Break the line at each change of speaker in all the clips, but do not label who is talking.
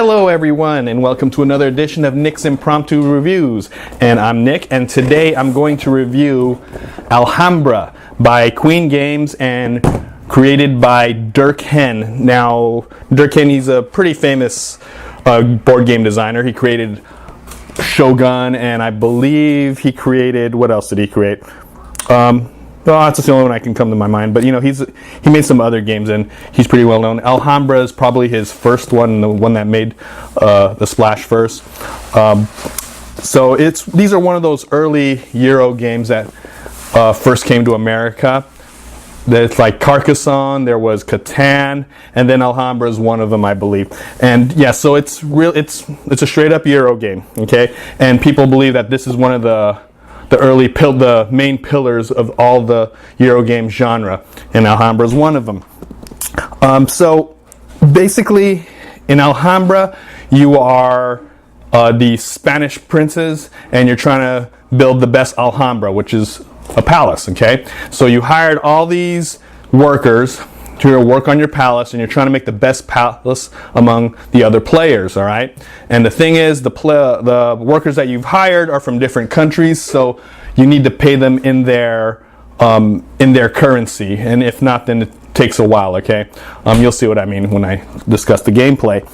Hello everyone, and welcome to another edition of Nick's Impromptu Reviews. And I'm Nick, and today I'm going to review Alhambra by Queen Games and created by Dirk Henn. Now, Dirk Henn, he's a pretty famous board game designer. He created Shogun, and I believe he created, what else did he create? Well, that's the only one I can come to my mind. But you know, he made some other games, and he's pretty well known. Alhambra is probably his first one, the one that made the splash first. So these are one of those early Euro games that first came to America. It's like Carcassonne, there was Catan, and then Alhambra is one of them, I believe. And yeah, so it's a straight up Euro game, okay? And people believe that this is one of the main pillars of all the Eurogame genre, and Alhambra is one of them. So basically, in Alhambra, you are the Spanish princes, and you're trying to build the best Alhambra, which is a palace, okay? So you hired all these workers to work on your palace, and you're trying to make the best palace among the other players, all right? And the thing is, the workers that you've hired are from different countries, so you need to pay them in their currency, and if not, then it takes a while, okay? You'll see what I mean when I discuss the gameplay.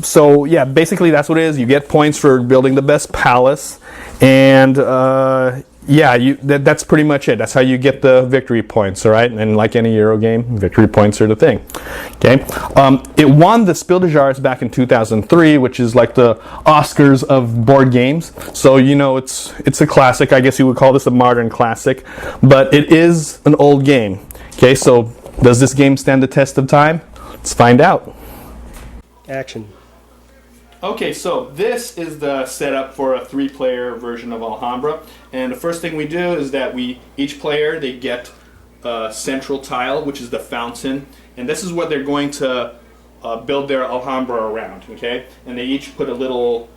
So yeah, basically that's what it is. You get points for building the best palace, and yeah, that's pretty much it. That's how you get the victory points, all right? And like any Euro game, victory points are the thing, okay? It won the Spiel des Jahres back in 2003, which is like the Oscars of board games. So, you know, it's a classic. I guess you would call this a modern classic, but it is an old game, okay? So does this game stand the test of time? Let's find out.
Action.
Okay, so this is the setup for a 3-player version of Alhambra, and the first thing we do is that each player, they get a central tile, which is the fountain, and this is what they're going to build their Alhambra around, okay? And they each put a little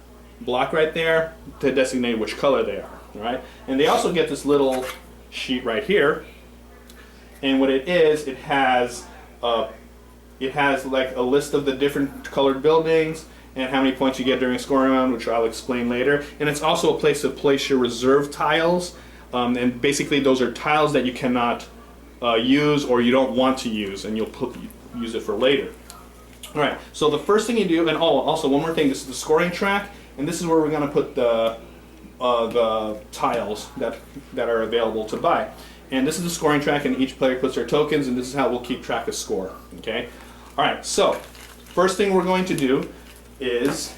block right there to designate which color they are, all right? And they also get this little sheet right here, and what it is, it has like a list of the different colored buildings, and how many points you get during a scoring round, which I'll explain later. And it's also a place to place your reserve tiles, and basically those are tiles that you cannot use or you don't want to use, and you'll use it for later. All right, so the first thing you do, and also one more thing, this is the scoring track, and this is where we're going to put the tiles that are available to buy. And this is the scoring track, and each player puts their tokens, and this is how we'll keep track of score, okay? All right, so first thing we're going to do is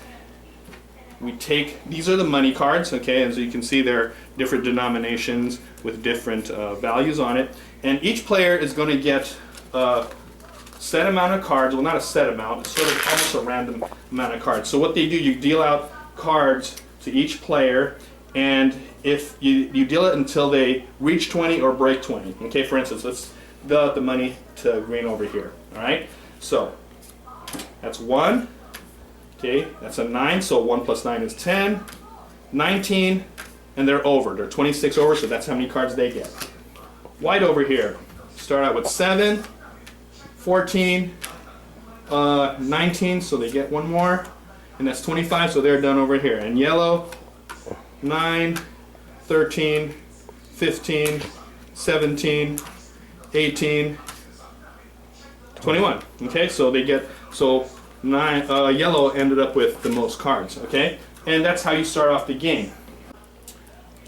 these are the money cards, okay? As you can see, they're different denominations with different values on it, and each player is going to get a set amount of cards. Well, not a set amount, it's sort of almost a random amount of cards. So what they do, you deal out cards to each player, and if you deal it until they reach 20 or break 20, okay? For instance, let's deal out the money to green over here, all right? So that's 1. Okay, that's a 9, so 1 plus 9 is 10, 19, and they're over. They're 26 over, so that's how many cards they get. White over here, start out with 7, 14, 19, so they get one more, and that's 25, so they're done over here. And yellow, 9, 13, 15, 17, 18, 21. Okay, so they get, yellow ended up with the most cards, okay? And that's how you start off the game.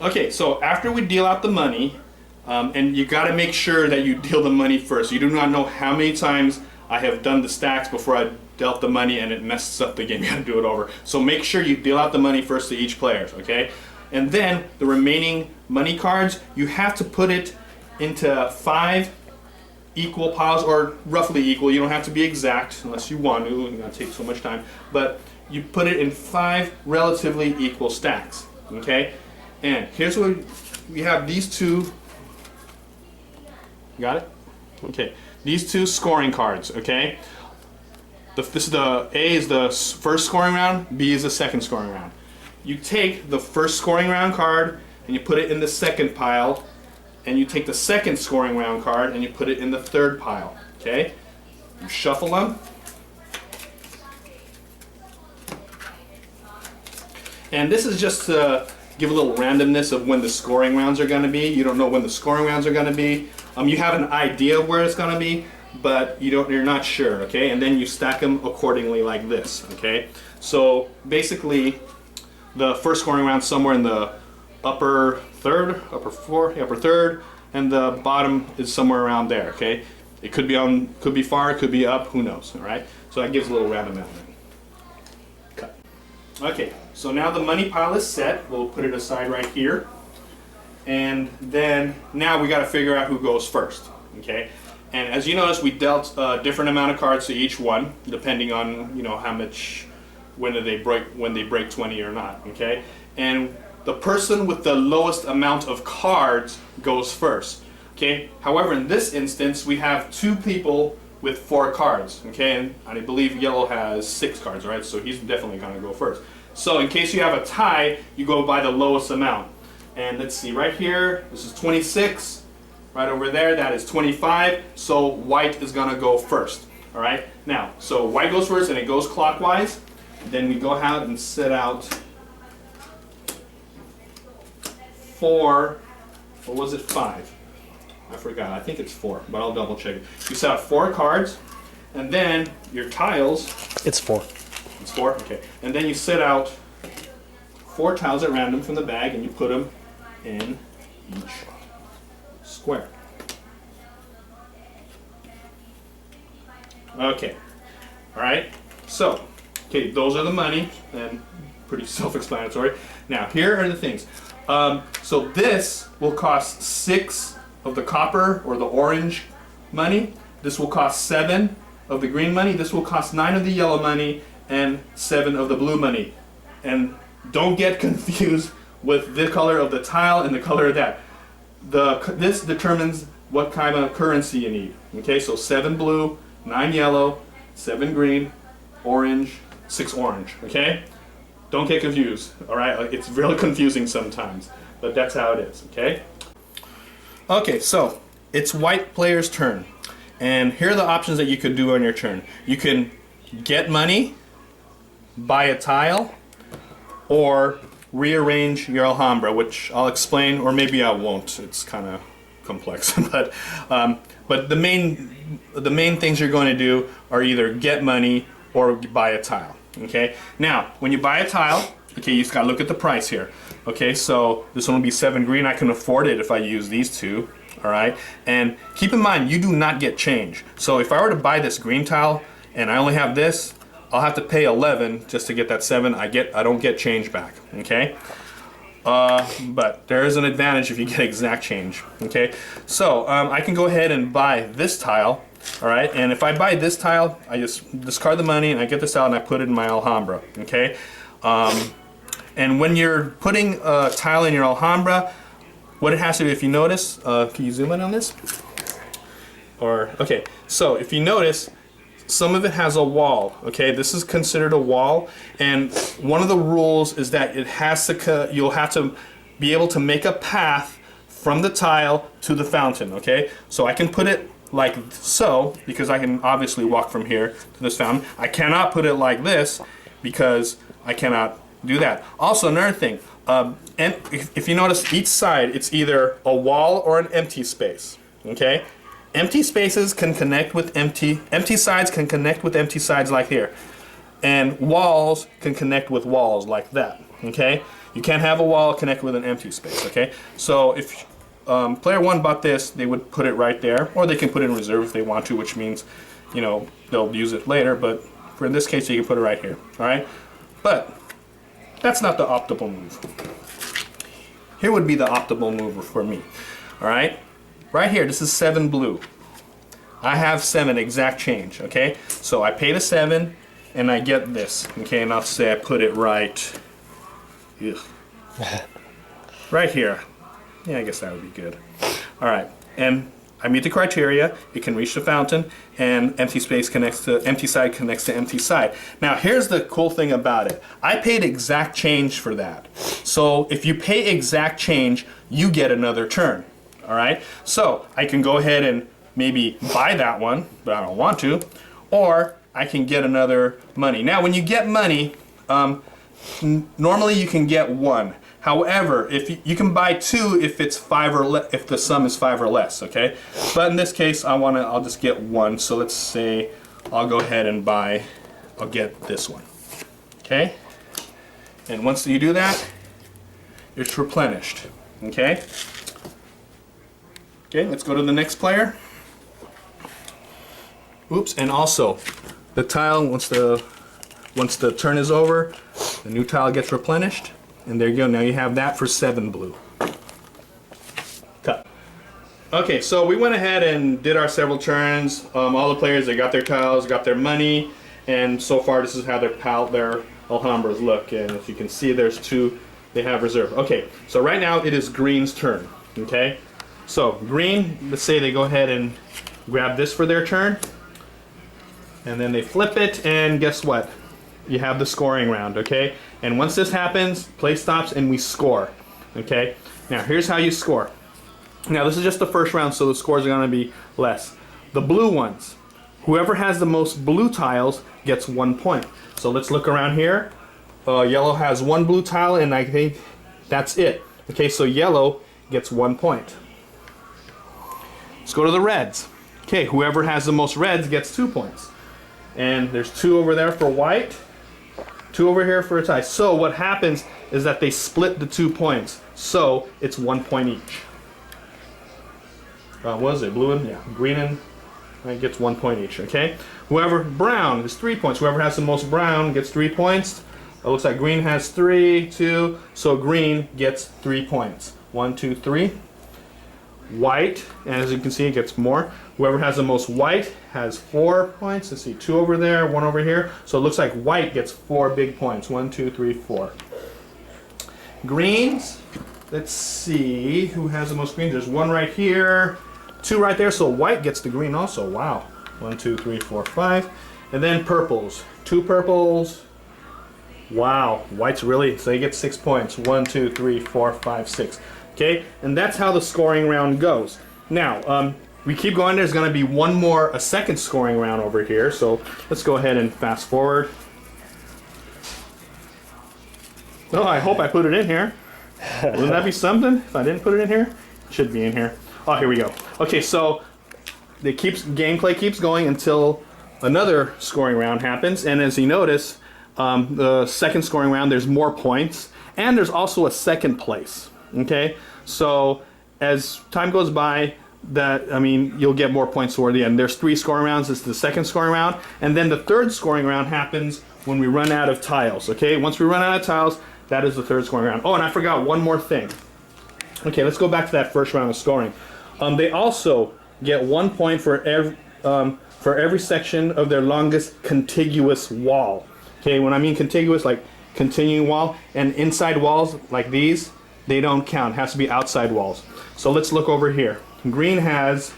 Okay, so after we deal out the money, and you got to make sure that you deal the money first. You do not know how many times I have done the stacks before I dealt the money and it messes up the game. You got to do it over. So make sure you deal out the money first to each player, okay? And then the remaining money cards, you have to put it into 5 equal piles, or roughly equal. You don't have to be exact unless you want to. It's going to take so much time. But you put it in 5 relatively equal stacks. Okay? And here's what we have, these two. Got it? Okay. These 2 scoring cards. Okay? This is A is the first scoring round. B is the second scoring round. You take the first scoring round card and you put it in the second pile. And you take the second scoring round card and you put it in the third pile, okay? You shuffle them, And this is just to give a little randomness of when the scoring rounds are going to be. You don't know when the scoring rounds are going to be. You have an idea where it's going to be, but you're not sure, okay? And then you stack them accordingly like this, okay? So basically, the first scoring round somewhere in the upper third, upper third, and the bottom is somewhere around there, okay? It could be far, it could be up, who knows, all right? So that gives a little random element. Cut. Okay, so now the money pile is set. We'll put it aside right here. And then now we got to figure out who goes first, okay? And as you notice, we dealt a different amount of cards to each one, depending on, you know, how much, when they break 20 or not, okay? And the person with the lowest amount of cards goes first, okay? However, in this instance, we have two people with 4 cards, okay? And I believe yellow has 6 cards, right? So he's definitely gonna go first. So in case you have a tie, you go by the lowest amount. And let's see, right here, this is 26. Right over there, that is 25. So white is gonna go first, all right? Now, so white goes first and it goes clockwise. Then we go out and set out 4, or was it 5? I forgot, I think it's 4, but I'll double check it. You set out 4 cards, and then your tiles.
It's 4.
It's 4, okay. And then you set out 4 tiles at random from the bag, and you put them in each square. Okay, all right, so, okay, those are the money, and pretty self-explanatory. Now, here are the things. So this will cost 6 of the copper or the orange money. This will cost 7 of the green money. This will cost 9 of the yellow money and 7 of the blue money. And don't get confused with the color of the tile and the color of that. This determines what kind of currency you need. Okay, so 7 blue, 9 yellow, 7 green, orange, 6 orange. Okay? Don't get confused, all right? It's really confusing sometimes, but that's how it is, okay? Okay, so it's white player's turn. And here are the options that you could do on your turn. You can get money, buy a tile, or rearrange your Alhambra, which I'll explain, or maybe I won't. It's kind of complex, but the main things you're going to do are either get money or buy a tile. Okay. Now, when you buy a tile, okay, you just gotta look at the price here. Okay, so this one will be 7 green. I can afford it if I use these 2. All right, and keep in mind you do not get change. So if I were to buy this green tile and I only have this, I'll have to pay 11 just to get that 7. I don't get change back. Okay. But there is an advantage if you get exact change. Okay, so I can go ahead and buy this tile. All right, and if I buy this tile, I just discard the money and I get this out and I put it in my Alhambra. Okay, and when you're putting a tile in your Alhambra, what it has to do, if you notice, can you zoom in on this? Or okay, so if you notice, some of it has a wall. Okay, this is considered a wall, and one of the rules is that it has to. You'll have to be able to make a path from the tile to the fountain. Okay, so I can put it like so, because I can obviously walk from here to this fountain. I cannot put it like this because I cannot do that. Also, another thing, and if you notice, each side, it's either a wall or an empty space. Okay, empty spaces can connect with empty sides can connect with empty sides like here, and walls can connect with walls like that. Okay, you can't have a wall connect with an empty space. Okay, so if player 1 bought this, they would put it right there, or they can put it in reserve if they want to, which means, you know, they'll use it later, but for this case, you can put it right here, all right? But that's not the optimal move. Here would be the optimal move for me, all right? Right here, this is 7 blue. I have 7 exact change, okay? So I pay the 7, and I get this, okay? And I'll say I put it right, right here. Yeah, I guess that would be good. All right, and I meet the criteria. It can reach the fountain, and empty side connects to empty side. Now, here's the cool thing about it. I paid exact change for that. So if you pay exact change, you get another turn. All right. So I can go ahead and maybe buy that one, but I don't want to, or I can get another money. Now, when you get money, Normally you can get 1. However, if you can buy 2 if it's 5 or if the sum is 5 or less, okay? But in this case, I'll just get 1. So let's say I'll go ahead and I'll get this one, okay? And once you do that, it's replenished, okay? Okay, let's go to the next player. Oops, and also the tile, once the turn is over, the new tile gets replenished. And there you go, now you have that for 7 blue. Cut. Okay, so we went ahead and did our several turns. All the players, they got their tiles, got their money, and so far this is how their Alhambras look. And as you can see, there's 2 they have reserved. Okay, so right now it is green's turn, okay? So green, let's say they go ahead and grab this for their turn, and then they flip it, and guess what? You have the scoring round, okay? And once this happens, play stops and we score, okay? Now here's how you score. Now this is just the first round, so the scores are gonna be less. The blue ones, whoever has the most blue tiles gets 1 point. So let's look around here. Yellow has 1 blue tile, and I think that's it. Okay, so yellow gets 1 point. Let's go to the reds. Okay, whoever has the most reds gets 2 points. And there's 2 over there for white, 2 over here for a tie. So what happens is that they split the 2 points. So it's 1 point each. What was it? Blue and, yeah, green and gets 1 point each, okay? Whoever, brown is 3 points. Whoever has the most brown gets 3 points. It looks like green has 3, 2, so green gets 3 points. 1, 2, 3. White, and as you can see, it gets more. Whoever has the most white has 4 points. Let's see, 2 over there, 1 over here. So it looks like white gets 4 big points. 1, 2, 3, 4. Greens, let's see who has the most greens. There's 1 right here, 2 right there. So white gets the green also. Wow. 1, 2, 3, 4, 5. And then purples. 2 purples. Wow. White's really, so they get 6 points. 1, 2, 3, 4, 5, 6. Okay, and that's how the scoring round goes. Now, we keep going. There's going to be a second scoring round over here. So let's go ahead and fast forward. Oh, I hope I put it in here. Wouldn't that be something if I didn't put it in here? It should be in here. Oh, here we go. Okay, so gameplay keeps going until another scoring round happens. And as you notice, the second scoring round, there's more points, and there's also a second place. Okay, so as time goes by, you'll get more points toward the end. There's 3 scoring rounds. This is the second scoring round, and then the third scoring round happens when we run out of tiles. Okay, once we run out of tiles, that is the third scoring round. Oh, and I forgot one more thing. Okay, let's go back to that first round of scoring. They also get 1 point for every section of their longest contiguous wall. Okay, when I mean contiguous, like continuing wall, and inside walls like these, they don't count. It has to be outside walls. So let's look over here. Green has,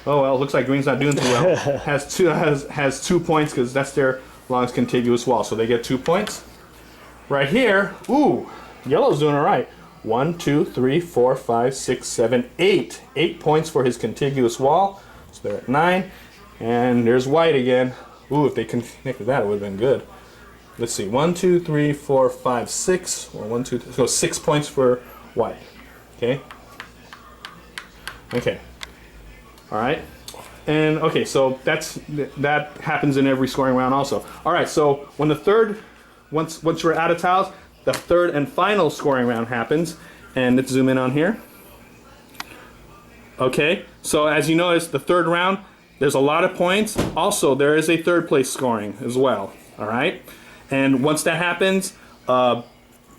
oh well, it looks like green's not doing too well. has 2 points because that's their longest contiguous wall. So they get 2 points. Right here, ooh, yellow's doing all right. 1, 2, 3, 4, 5, 6, 7, 8. 8 points for his contiguous wall. So they're at 9. And there's white again. Ooh, if they connected that, it would have been good. Let's see, 1, 2, 3, 4, 5, 6, or 1, 2, 3, so 6 points for white. Okay. Okay. All right. And okay, so that happens in every scoring round also. All right. So when once we're out of tiles, the third and final scoring round happens, and let's zoom in on here. Okay. So as you notice, the third round, there's a lot of points. Also, there is a third place scoring as well. All right. And once that happens, the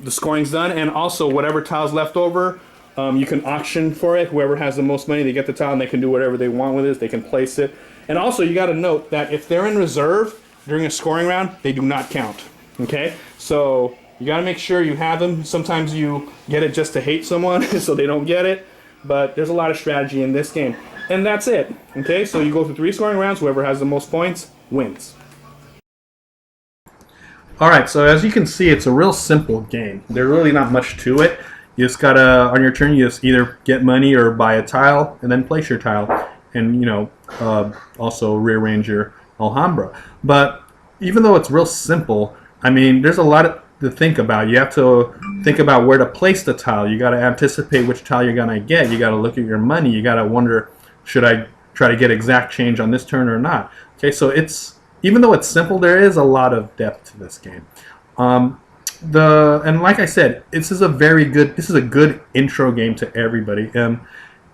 scoring's done, and also whatever tile's left over, you can auction for it. Whoever has the most money, they get the tile, and they can do whatever they want with it. They can place it. And also, you got to note that if they're in reserve during a scoring round, they do not count. Okay? So you got to make sure you have them. Sometimes you get it just to hate someone, so they don't get it. But there's a lot of strategy in this game. And that's it. Okay? So you go through 3 scoring rounds. Whoever has the most points wins. Alright, so as you can see, it's a real simple game. There's really not much to it. You just gotta, on your turn, you just either get money or buy a tile, and then place your tile, and also rearrange your Alhambra. But even though it's real simple, I mean, there's to think about. You have to think about where to place the tile. You got to anticipate which tile you're gonna get. You got to look at your money. You got to wonder, should I try to get exact change on this turn or not? Okay, so even though it's simple, there is a lot of depth to this game. And like I said, this is a good intro game to everybody.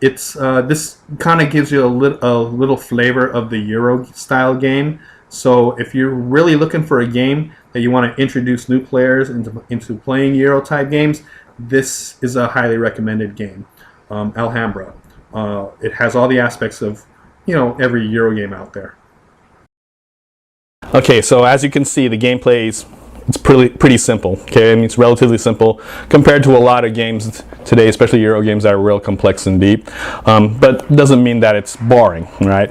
This kind of gives you a little flavor of the Euro style game. So if you're really looking for a game that you want to introduce new players into playing Euro type games, this is a highly recommended game, Alhambra. It has all the aspects of every Euro game out there. Okay, so as you can see, the gameplay it's pretty simple. Okay, I mean, it's relatively simple compared to a lot of games today, especially Euro games that are real complex and deep. But doesn't mean that it's boring, right?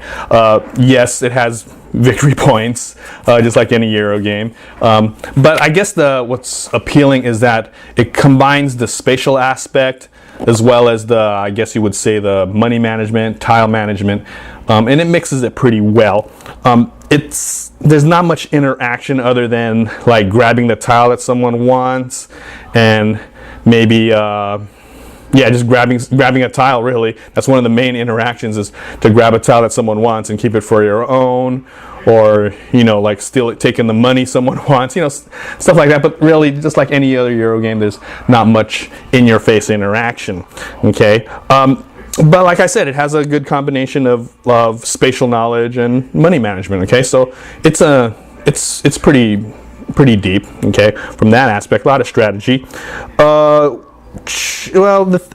Yes, it has victory points, just like any Euro game. But I guess what's appealing is that it combines the spatial aspect as well as I guess you would say, the money management, tile management, and it mixes it pretty well. There's not much interaction other than like grabbing the tile that someone wants and maybe just grabbing a tile. Really, that's one of the main interactions, is to grab a tile that someone wants and keep it for your own, or like steal it, taking the money someone wants, stuff like that. But really, just like any other Euro game, there's not much in-your-face interaction. Okay. But like I said, it has a good combination of spatial knowledge and money management. Okay, so it's pretty deep. Okay, from that aspect, a lot of strategy. And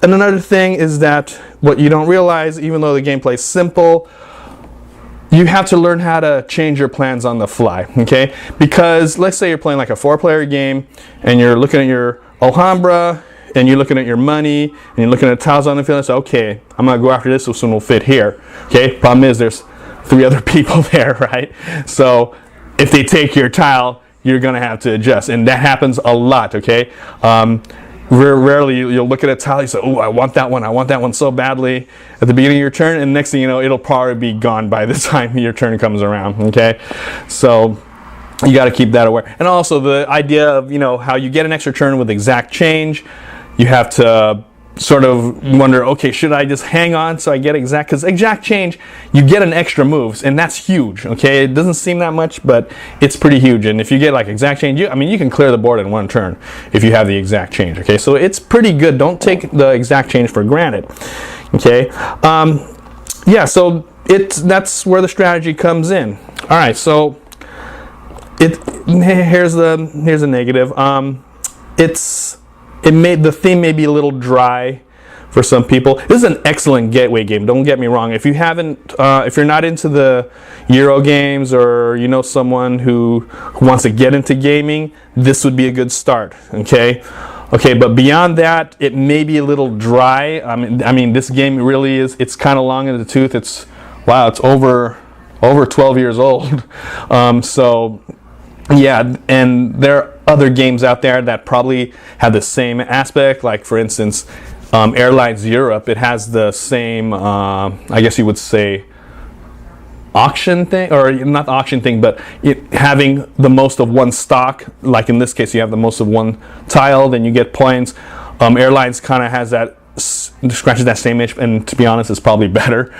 another thing is that what you don't realize, even though the gameplay is simple, you have to learn how to change your plans on the fly. Okay, because let's say you're playing like a 4-player game and you're looking at your Alhambra, and you're looking at your money, and you're looking at tiles on the field, and say, okay, I'm going to go after this, so soon will fit here. Okay, problem is there's 3 other people there, right? So if they take your tile, you're going to have to adjust, and that happens a lot, okay? Rarely you'll look at a tile, you say, oh, I want that one so badly at the beginning of your turn, and next thing you know, it'll probably be gone by the time your turn comes around, okay? So you got to keep that aware. And also the idea of, how you get an extra turn with exact change. You have to sort of wonder, okay, should I just hang on so I get exact? Because exact change, you get an extra moves, and that's huge. Okay, it doesn't seem that much, but it's pretty huge. And if you get like exact change, you can clear the board in one turn if you have the exact change. Okay, so it's pretty good. Don't take the exact change for granted. Okay, so that's where the strategy comes in. All right, so here's a negative. The theme may be a little dry for some people. This is an excellent gateway game. Don't get me wrong. If you're not into the Euro games, or someone who wants to get into gaming, this would be a good start. Okay. But beyond that, it may be a little dry. I mean, this game really is. It's kind of long in the tooth. It's over 12 years old. Yeah, and there are other games out there that probably have the same aspect. Like, for instance, Airlines Europe. It has the same, I guess you would say, auction thing, or not auction thing, but having the most of one stock. Like in this case, you have the most of one tile, then you get points. Airlines kind of has that, scratches that same itch, and to be honest, it's probably better.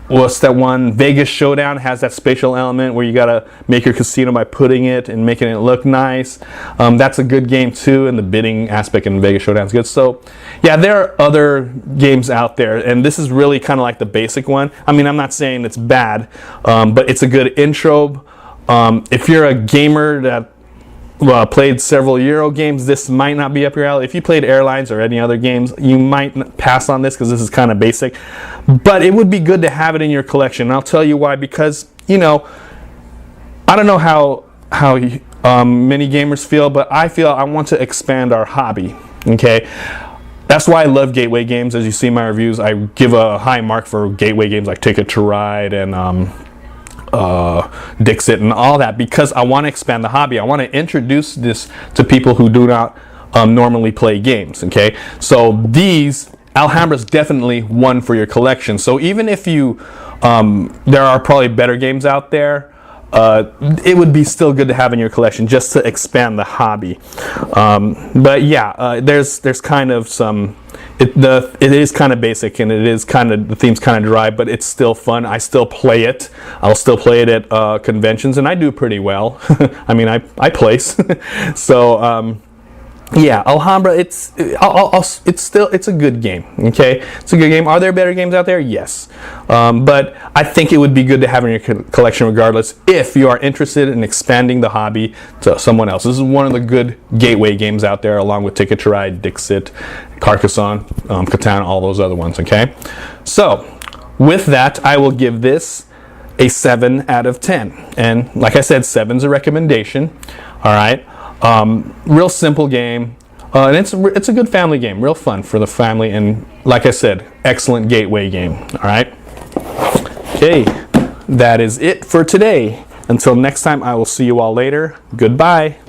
What's that one? Vegas Showdown has that spatial element where you gotta make your casino by putting it and making it look nice. That's a good game too, and the bidding aspect in Vegas Showdown is good. So, yeah, there are other games out there, and this is really kind of like the basic one. I mean, I'm not saying it's bad, but it's a good intro. If you're a gamer that played several Euro games, this might not be up your alley. If you played Airlines or any other games, you might pass on this because this is kind of basic. But it would be good to have it in your collection. And I'll tell you why. Because, I don't know how many gamers feel, but I feel I want to expand our hobby. Okay? That's why I love gateway games. As you see in my reviews, I give a high mark for gateway games like Ticket to Ride and Dixit and all that, because I want to expand the hobby. I want to introduce this to people who do not normally play games. Okay, so Alhambra is definitely one for your collection. So even if there are probably better games out there, it would be still good to have in your collection just to expand the hobby. But yeah, there's kind of some. It is kind of basic, and it is kind of, the theme's kind of dry, but it's still fun. I still play it. I'll still play it at conventions, and I do pretty well. I mean, I place. So yeah, Alhambra. It's a good game. Okay, it's a good game. Are there better games out there? Yes, but I think it would be good to have in your collection regardless if you are interested in expanding the hobby to someone else. This is one of the good gateway games out there, along with Ticket to Ride, Dixit, Carcassonne, Catan, all those other ones. Okay, so with that, I will give this a 7 out of 10. And like I said, 7's a recommendation. All right. Real simple game, and it's a good family game, real fun for the family, and like I said, excellent gateway game. All right. Okay, that is it for today. Until next time, I will see you all later. Goodbye.